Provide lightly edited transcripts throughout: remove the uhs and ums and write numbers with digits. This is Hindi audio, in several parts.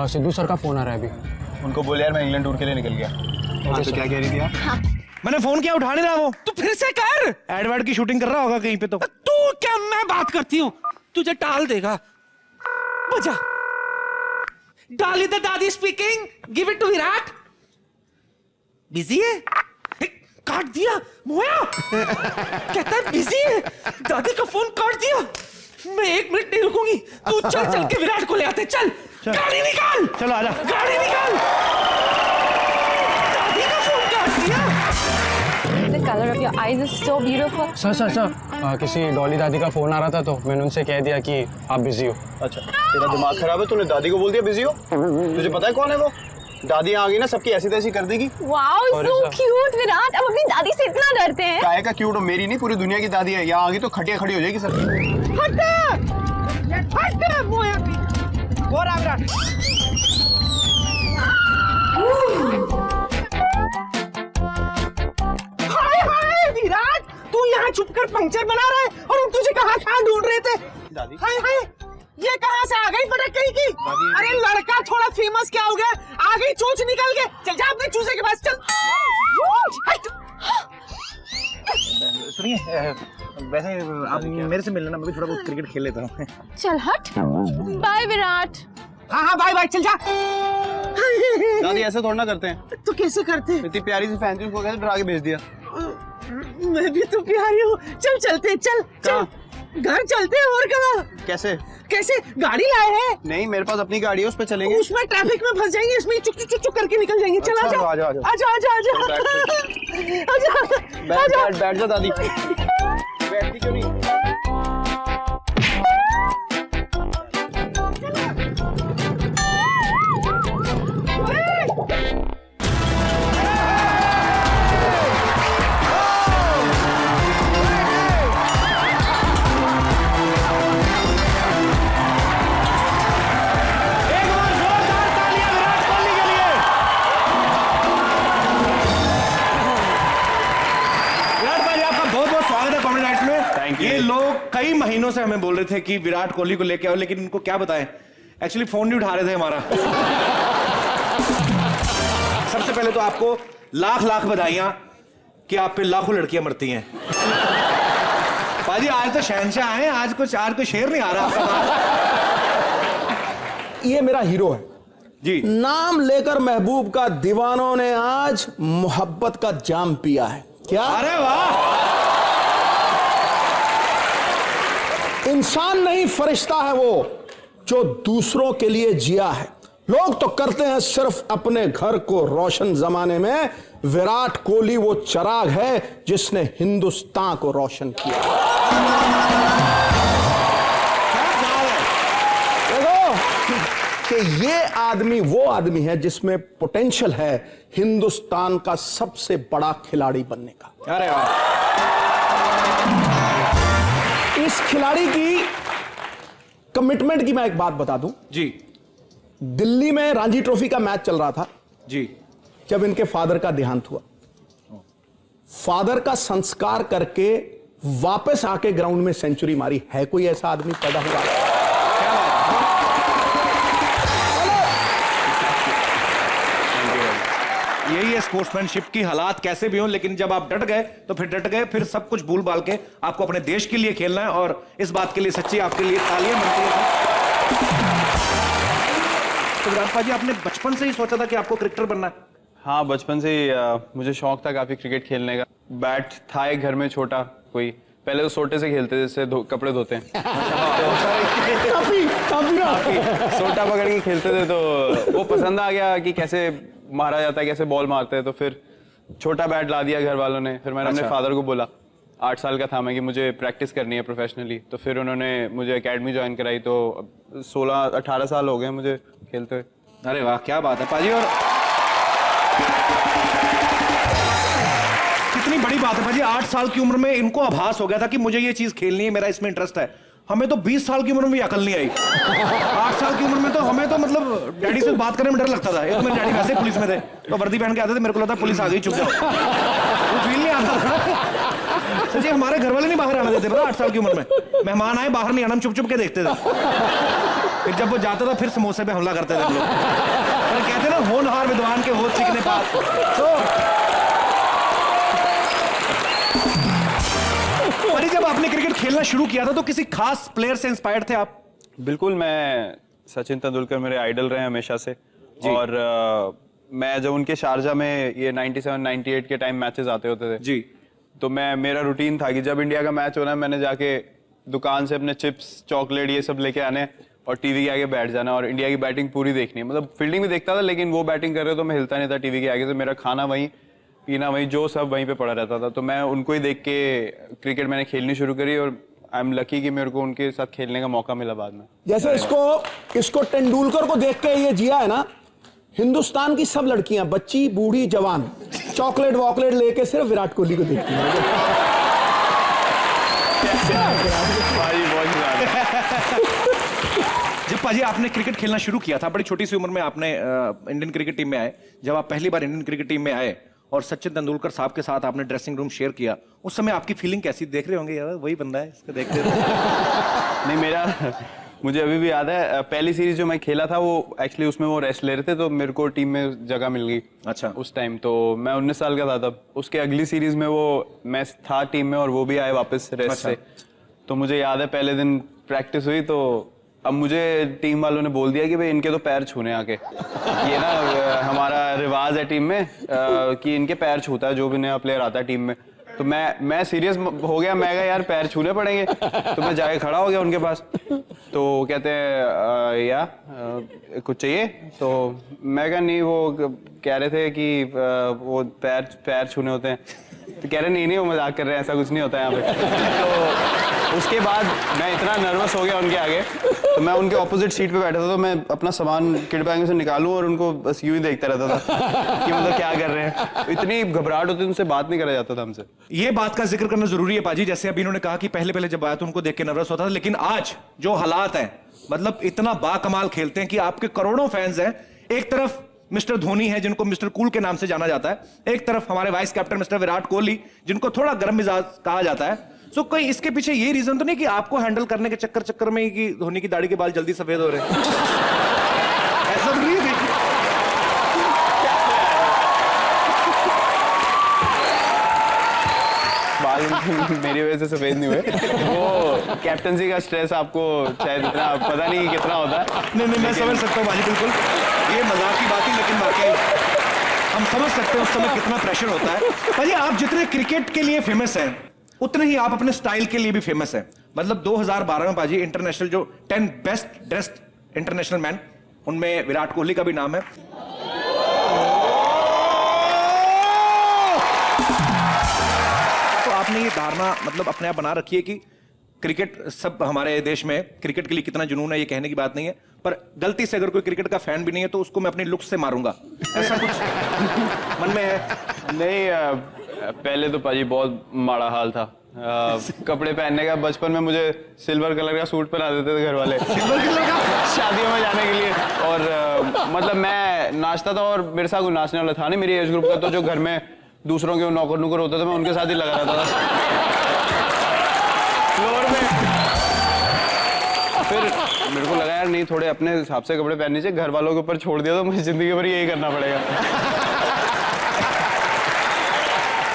सिद्धू सर का फोन आ रहा है अभी। उनको बोल यार मैं इंग्लैंड टूर के लिए निकल गया। तो क्या कह रही थी आप? मैंने फोन किया, उठा नहीं रहा वो। तू फिर से कर। एडवर्ड की शूटिंग कर रहा होगा कहीं पे। तो तू क्या, मैं बात करती हूँ, तुझे टाल देगा। बजा। डाली द दादी speaking, give it to Virat. Busy है? काट दिया मोया। कहता है बिजी है, दादी का फोन काट दिया। मैं 1 मिनट नहीं रुकूंगी, तू चल चल के विराट को ले आते। चल गाड़ी निकाल। चलो आजा। गाड़ी निकाल। दादी का फोन काट दिया। The color of your eyes is so beautiful. Sir किसी डॉली दादी का फोन आ रहा था तो मैंने उनसे कह दिया कि आप बिजी हो। अच्छा, तेरा दिमाग खराब है, तूने दादी को बोल दिया बिजी हो? तुझे पता है कौन है वो? दादी आ गई ना सबकी ऐसी तैसी कर देगी। Wow, so cute Virat. अब अपनी दादी से इतना डरते हैं? काहे का क्यूट हो, मेरी नहीं पूरी दुनिया की दादी है। यहाँ आ गई तो खटिया खड़ी हो जाएगी सब। हट मोया भी। और आ विराट। हाय विराट, तू यहाँ छुप कर पंक्चर बना रहा है और हम तुझे कहाँ ढूंढ रहे थे। दादी हाय ये कहाँ से आ गई पटक की? अरे लड़का थोड़ा फेमस क्या हो गया, आ गई चोंच निकल के। चल जा अपने चूजे के पास चल। सुनिए, वैसे आप मेरे से मिल लेना, मैं भी थोड़ा बहुत क्रिकेट खेल लेता हूँ। चल हट। बाय विराट। हाँ बाय चल जा। दादी ऐसे थोड़ा ना करते हैं। तो कैसे करते हैं? इतनी प्यारी सी फैन थी, उसको कैसे डरा के भेज दिया? मैं भी तो प्यारी हूँ। चल चलते, चल घर चलते हैं। और कहाँ? कैसे गाड़ी लाए हैं? नहीं, मेरे पास अपनी गाड़ी है, उस पे चलेंगे। उसमें ट्रैफिक में फंस जाएंगे, इसमें चुक करके निकल जाएंगे। चल आजा। बैठ जा दादी। बैठती क्यों नहीं? ये लोग कई महीनों से हमें बोल रहे थे कि विराट कोहली को लेके आओ, लेकिन उनको क्या बताएं, एक्चुअली फोन नहीं उठा रहे थे हमारा। सबसे पहले तो आपको लाख बधाइयां कि आप पे लाखों लड़कियां मरती हैं। पाजी आज तो शहंशाह हैं, आज कोई शेर नहीं आ रहा आपका। ये मेरा हीरो है जी। नाम लेकर महबूब का दीवानों ने आज मोहब्बत का जाम पिया है। क्या? अरे वाह। इंसान नहीं फरिश्ता है वो जो दूसरों के लिए जिया है। लोग तो करते हैं सिर्फ अपने घर को रोशन। जमाने में विराट कोहली वो चिराग है जिसने हिंदुस्तान को रोशन किया। देखो कि ये आदमी वो आदमी है जिसमें पोटेंशियल है हिंदुस्तान का सबसे बड़ा खिलाड़ी बनने का। अरे वाह। इस खिलाड़ी की कमिटमेंट की मैं एक बात बता दूं जी। दिल्ली में रणजी ट्रॉफी का मैच चल रहा था जी, जब इनके फादर का देहांत हुआ। फादर का संस्कार करके वापस आके ग्राउंड में सेंचुरी मारी। है कोई ऐसा आदमी पैदा हुआ? यही है स्पोर्ट्समैनशिप की। हालात कैसे भी हो, लेकिन जब आप डट गए तो फिर डट गए, फिर सब कुछ भूल भाल के आपको अपने देश के लिए खेलना है। और इस बात के लिए सच्ची आपके लिए तालियां मिलती है। तो विराट भाई, आपने बचपन से ही सोचा था कि आपको क्रिकेटर बनना है? हाँ, बचपन से ही मुझे शौक था काफी क्रिकेट खेलने का। बैट था एक घर में छोटा कोई, पहले तो सोटे से खेलते थे, जिससे कपड़े धोते हैं। सोटा पकड़ के खेलते थे, तो वो पसंद आ गया कि कैसे मारा जाता है, कैसे बॉल मारते हैं। तो फिर छोटा बैट ला दिया घर वालों ने। फिर मैंने अपने फादर को बोला, 8 साल का था मैं, कि मुझे प्रैक्टिस करनी है प्रोफेशनली। तो फिर उन्होंने मुझे एकेडमी ज्वाइन कराई। तो 16-18 साल हो गए मुझे खेलते हुए। अरे वाह, क्या बात है पाजी। और कितनी बड़ी बात है पाजी, 8 साल की उम्र में इनको आभास हो गया था कि मुझे ये चीज खेलनी है, मेरा इसमें इंटरेस्ट है। हमें तो 20 साल की उम्र में भी अकल नहीं आई। 8 साल की उम्र में तो हमें तो मतलब डैडी से बात करने में डर लगता था। एक मेरे डैडी वैसे पुलिस में थे, तो वर्दी पहन के आते थे, मेरे को लगता पुलिस आ गई, चुप जाओ। वो फील नहीं आता था। सच्ची हमारे घर वाले नहीं बाहर आने देते, पता 8 साल की उम्र में मेहमान आए बाहर नहीं आना, हम चुप चुप के देखते थे। फिर जब वो जाता था फिर समोसे पे हमला करते थे हम लोग। और कहते ना होनहार विद्वान के होठ चिकने पास। तो अरे जब आपने क्रिकेट खेलना शुरू किया था तो किसी खास प्लेयर से इंस्पायर्ड थे आप? बिल्कुल, मैं सचिन तेंदुलकर मेरे आइडल रहे हमेशा से। और मैं जब उनके शारजा में ये 97-98 के टाइम मैचेस आते होते थे जी, तो मेरा रूटीन था कि जब इंडिया का मैच होना है मैंने जाके दुकान से अपने चिप्स चॉकलेट ये सब लेके आने और टीवी के आगे बैठ जाना और इंडिया की बैटिंग पूरी देखनी। मतलब फील्डिंग भी देखता था लेकिन वो बैटिंग कर रहे तो मैं हिलता नहीं था टीवी के आगे से। मेरा खाना वहीं, पीना वहीं, जो सब वहीं पे पड़ा रहता था। तो मैं उनको ही देख के क्रिकेट मैंने खेलनी शुरू करी और आई एम लकी कि मेरे को उनके साथ खेलने का मौका मिला बाद में। जैसे इसको तेंदुलकर को देख के ये जिया है ना, हिंदुस्तान की सब लड़कियां, बच्ची बूढ़ी जवान, चॉकलेट वॉकलेट लेके सिर्फ विराट कोहली को देखती हैं। जब पाजी आपने क्रिकेट खेलना शुरू किया था, बड़ी छोटी सी उम्र में आपने इंडियन क्रिकेट टीम में आए। जब आप पहली बार इंडियन क्रिकेट टीम में आए और सचिन तेंदुलकर साहब के साथ आपने ड्रेसिंग रूम शेयर किया, उस समय आपकी फीलिंग कैसी? देख रहे होंगे यार वही बंदा है, इसको देखते नहीं, मुझे अभी भी याद है पहली सीरीज जो मैं खेला था वो एक्चुअली उसमें वो रेस्ट ले रहे थे तो मेरे को टीम में जगह मिल गई। अच्छा। उस टाइम तो मैं 19 साल का था तब। उसके अगली सीरीज में वो मैं था टीम में और वो भी आए वापस रेस्ट से। तो मुझे याद है पहले दिन प्रैक्टिस हुई तो अब मुझे टीम वालों ने बोल दिया कि भाई इनके तो पैर छूने आके। ये ना हमारा रिवाज है टीम में कि इनके पैर छूता है जो भी नया प्लेयर आता है टीम में। तो मैं सीरियस हो गया, मैं कहा यार पैर छूने पड़ेंगे। तो मैं जाके खड़ा हो गया उनके पास। तो कहते हैं कुछ चाहिए? तो मैं कहा नहीं, वो कह रहे थे कि वो पैर छूने होते हैं। तो कह रहे नहीं वो मजाक कर रहे हैं, ऐसा कुछ नहीं होता है यहाँ पे। तो उसके बाद मैं इतना नर्वस हो गया उनके आगे, तो मैं उनके ऑपोजिट सीट पे बैठा था। तो मैं अपना सामान किट बैग में से निकालूं और उनको बस यूं ही देखता रहता था कि मतलब क्या कर रहे हैं। इतनी घबराहट होती थी, उनसे बात नहीं करा जाता था हमसे। ये बात का जिक्र करना जरूरी है पाजी। जैसे अभी इन्होंने कहा कि पहले जब आया तो उनको देख के नर्वस होता था, लेकिन आज जो हालात हैं, मतलब इतना बाकमाल खेलते हैं कि आपके करोड़ों फैंस हैं। एक तरफ मिस्टर धोनी है जिनको मिस्टर कूल के नाम से जाना जाता है, एक तरफ हमारे vice captain mister Virat Kohli जिनको थोड़ा गर्म मिजाज कहा जाता है। सो कोई इसके पीछे ये रीजन तो नहीं कि आपको हैंडल करने के चक्कर में ही कि धोनी की दाढ़ी के बाल जल्दी सफेद हो रहे हैं? ऐसा तो नहीं है? बाल मेरी वजह से सफेद नहीं हुए, वो कैप्टनसी का स्ट्रेस आपको शायद इतना पता नहीं कितना होता है। नहीं मैं समझ सकता हूँ भाजी, बिल्कुल ये मजाक की बात है, लेकिन वाकई हम समझ सकते हैं उस समय कितना प्रेशर होता है। भाजी आप जितने क्रिकेट के लिए फेमस हैं उतने ही आप अपने स्टाइल के लिए भी फेमस हैं। मतलब 2012 में भाजी इंटरनेशनल जो 10 बेस्ट ड्रेस्ड इंटरनेशनल मैन, उनमें विराट कोहली का भी नाम है। तो आपने ये धारणा मतलब अपने आप बना रखी है कि क्रिकेट, सब हमारे देश में क्रिकेट के लिए कितना जुनून है ये कहने की बात नहीं है, पर गलती से अगर कोई क्रिकेट का फैन भी नहीं है तो उसको मैं अपनी लुक्स से मारूंगा, ऐसा कुछ मन में है? नहीं, पहले तो पाजी बहुत माड़ा हाल था कपड़े पहनने का। बचपन में मुझे सिल्वर कलर का सूट पहना देते थे घर वाले, सिल्वर कलर का, शादियों में जाने के लिए। और मतलब मैं नाचता था और मेरे साथ कोई नाचने वाला था नहीं मेरी एज ग्रुप का, तो जो घर में दूसरों के नौकर नुकर होता था मैं उनके साथ ही लगा रहता था फ्लोर में। फिर मेरे को लगा यार नहीं, थोड़े अपने हिसाब से कपड़े पहनने चाहिए। घर वालों के ऊपर छोड़ दिया तो मुझे जिंदगी भर यही करना पड़ेगा।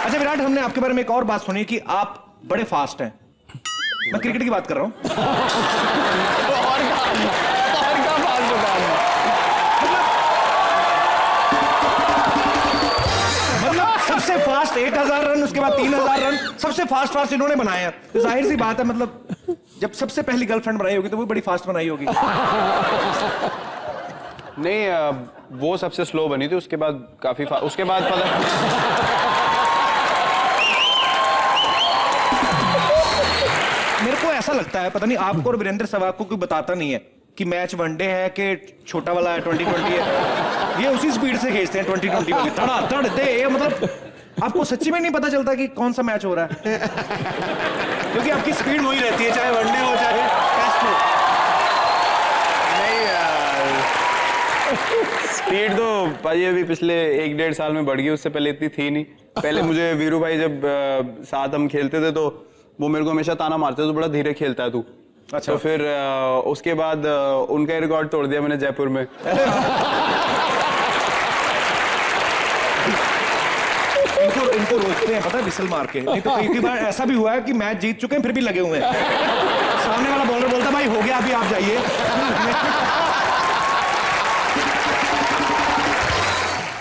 अच्छा विराट, हमने आपके बारे में एक और बात सुनी कि आप बड़े फास्ट हैं। मैं क्रिकेट की बात कर रहा हूं। और क्या फास्ट होता है? मतलब सबसे फास्ट 1000 रन, उसके बाद 3000 रन, सबसे फास्ट इन्होंने बनाए हैं। तो जाहिर सी बात है, मतलब जब सबसे पहली गर्लफ्रेंड बनाई होगी तो वो बड़ी फास्ट बनाई होगी। नहीं, वो सबसे स्लो बनी थी, उसके बाद काफी उसके बाद पता मेरे को ऐसा लगता है, पता नहीं आपको और वीरेंद्र सहवाग को कोई बताता नहीं है कि मैच वनडे है कि छोटा वाला है 2020 है। ये उसी स्पीड से खींचते हैं 2020 वाली, धड़ा धड़ दे। ये मतलब आपको सच्ची में नहीं पता चलता कि कौन सा मैच हो रहा है, क्योंकि आपकी स्पीड वही रहती है चाहे वनडे हो चाहे टेस्ट हो। नहीं, स्पीड तो पाजी अभी पिछले 1-1.5 साल में बढ़ गई, उससे पहले इतनी थी नहीं। पहले मुझे वीरू भाई जब साथ हम खेलते थे तो वो मेरे को हमेशा ताना मारते थे, तो बड़ा धीरे खेलता है तू। अच्छा। तो फिर उसके बाद उनका रिकॉर्ड तोड़ दिया मैंने जयपुर में। इनको रोकते हैं पता है विसल मार के, नहीं तो कई बार ऐसा भी हुआ है कि मैच जीत चुके हैं फिर भी लगे हुए हैं। सामने वाला बॉलर बोलता भाई हो गया अभी आप जाइए।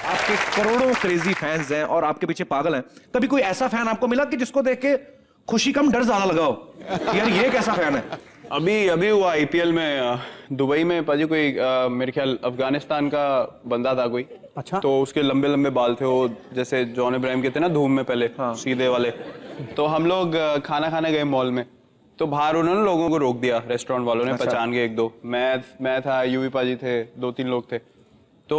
आपके करोड़ों क्रेजी फैंस हैं और आपके पीछे पागल हैं, कभी कोई ऐसा फैन आपको मिला कि जिसको देख के खुशी कम डर ज्यादा लगा हो, यार ये कैसा फैन है? अभी हुआ आईपीएल में दुबई में पाजी, कोई मेरे ख्याल अफगानिस्तान का बंदा था कोई। अच्छा। तो उसके लंबे लंबे बाल थे, वो जैसे जॉन इब्राहिम के थे ना धूम में पहले। हाँ। सीधे वाले। तो हम लोग खाना खाने गए मॉल में, तो बाहर उन्होंने लोगों को रोक दिया, रेस्टोरेंट वालों ने। अच्छा। पहचान गए 1-2, मैं था, यूवी पाजी थे, 2-3 लोग थे। तो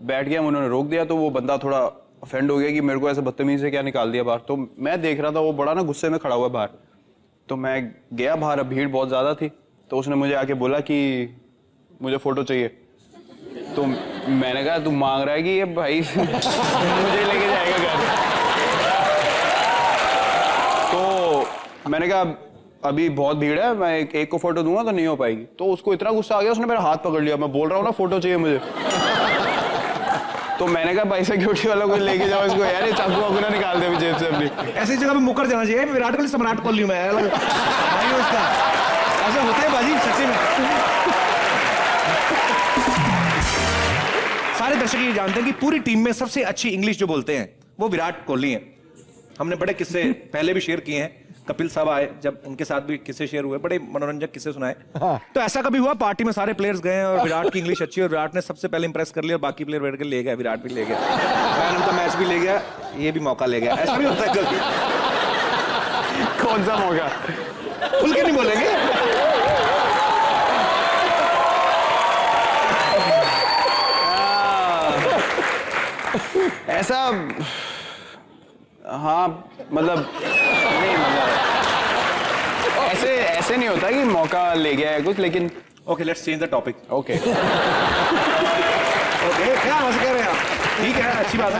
बैठ गया, उन्होंने रोक दिया, तो वो बंदा थोड़ा ऑफेंड हो गया कि मेरे को ऐसे बदतमीजी से क्या निकाल दिया बाहर। तो मैं देख रहा था वो बड़ा ना गुस्से में खड़ा हुआ है बाहर। तो मैं गया बाहर, अब भीड़ बहुत ज्यादा थी, तो उसने मुझे आके बोला कि मुझे फोटो चाहिए। तो मैंने कहा तू मांग रहा है कि ये भाई मुझे लेके जाएगा घर। तो मैंने कहा अभी बहुत भीड़ है, मैं एक को फोटो दूंगा तो नहीं हो पाएगी। तो उसको इतना गुस्सा आ गया, उसने मेरा हाथ पकड़ लिया। मैं बोल रहा हूँ ना फोटो चाहिए मुझे। तो मैंने कहा भाई सिक्योरिटी वालों को लेके जाओ इसको, यार ये चाकू वाकू ना निकाल दे अभी जेब से अपनी। ऐसी जगह पे मुकर जाना चाहिए, विराट कोहली सम्राट कोहली में भाई उसका ऐसा होता है बाजी सच्ची में। सारे दर्शक ये जानते हैं कि पूरी टीम में सबसे अच्छी इंग्लिश जो बोलते हैं वो विराट कोहली हैं। हमने बड़े किस्से पहले भी शेयर किए हैं, कपिल साहब आए जब उनके साथ भी किस्से शेयर हुए, बड़े मनोरंजक किस्से सुनाए। तो ऐसा कभी हुआ पार्टी में सारे प्लेयर्स गए और विराट की इंग्लिश अच्छी और विराट ने सबसे पहले इंप्रेस कर लिया और बाकी प्लेयर बैठ कर ले गया, विराट भी ले गया, मैन ऑफ द मैच भी ले गया, ये भी मौका ले गया, ऐसा भी होता है कभी? कौन सा मौका? खुल के नहीं बोलेंगे। ऐसा हाँ मतलब नहीं, मतलब ऐसे नहीं होता कि मौका ले गया है कुछ, लेकिन okay let's change the topic. Okay okay क्या कह रहे हैं आप? ठीक है, अच्छी बात है।